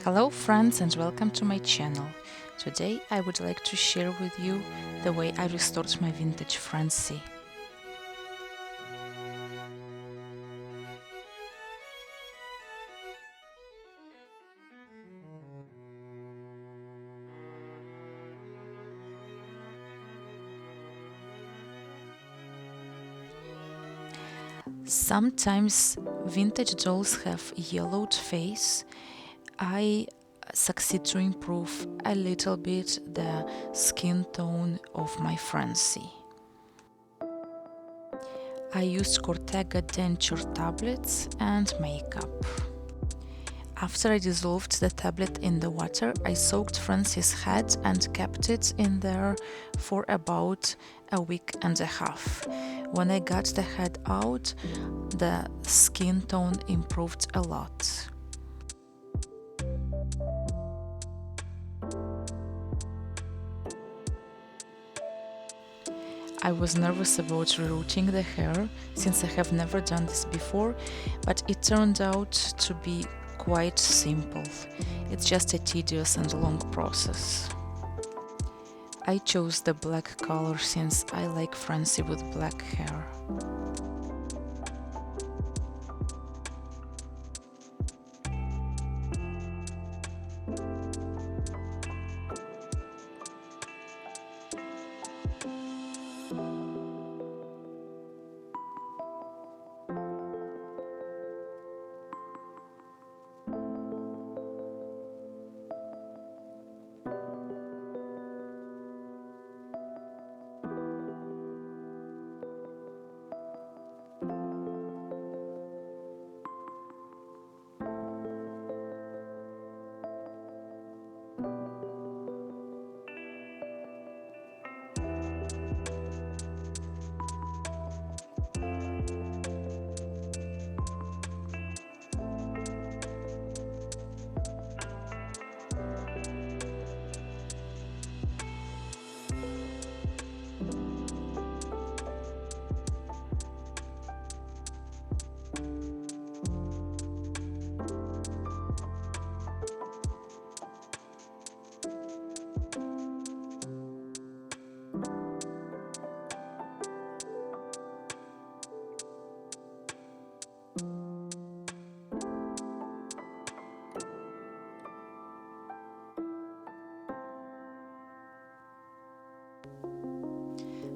Hello friends and welcome to my channel. Today I would like to share with you the way I restored my vintage Francie. Sometimes vintage dolls have yellowed face. I succeed to improve a little bit the skin tone of my Francie. I used Cortega denture tablets and makeup. After I dissolved the tablet in the water, I soaked Francie's head and kept it in there for about a week and a half. When I got the head out, the skin tone improved a lot. I was nervous about rerouting the hair since I have never done this before, but it turned out to be quite simple. It's just a tedious and long process. I chose the black color since I like Francie with black hair.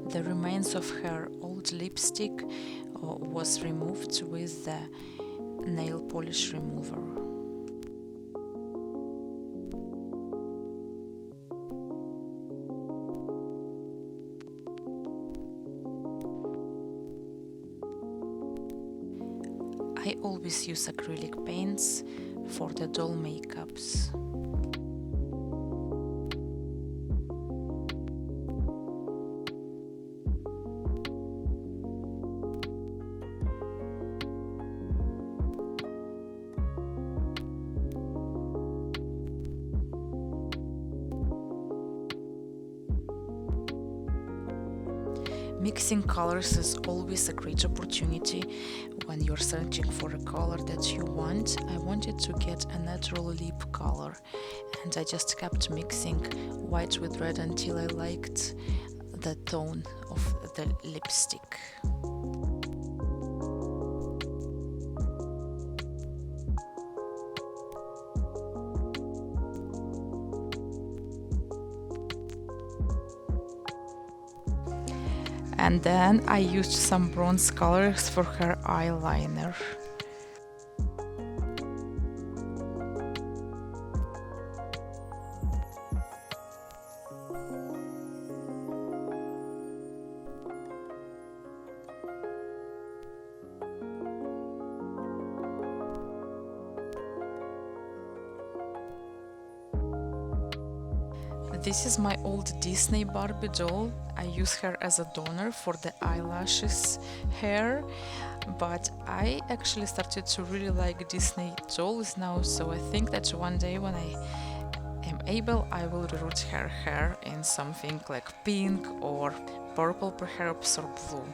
The remains of her old lipstick was removed with the nail polish remover. I always use acrylic paints for the doll makeups. Mixing colors is always a great opportunity when you're searching for a color that you want. I wanted to get a natural lip color, and I just kept mixing white with red until I liked the tone of the lipstick. And then I used some bronze colors for her eyeliner. This is my old Disney Barbie doll. I use her as a donor for the eyelashes hair, but I actually started to really like Disney dolls now, so I think that one day when I am able, I will reroute her hair in something like pink or purple perhaps or blue.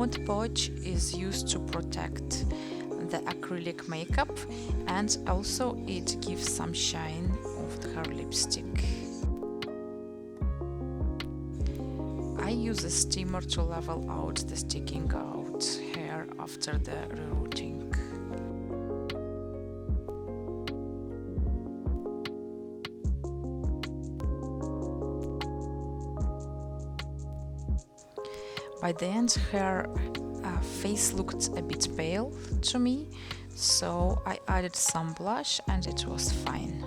Mod Podge is used to protect the acrylic makeup, and also it gives some shine of her lipstick. I use a steamer to level out the sticking out hair after the rerouting. By the end, her face looked a bit pale to me, so I added some blush and it was fine.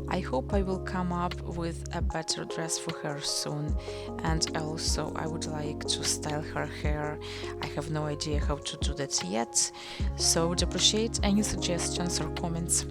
I hope I will come up with a better dress for her soon, and also I would like to style her hair. I have no idea how to do that yet, so I would appreciate any suggestions or comments.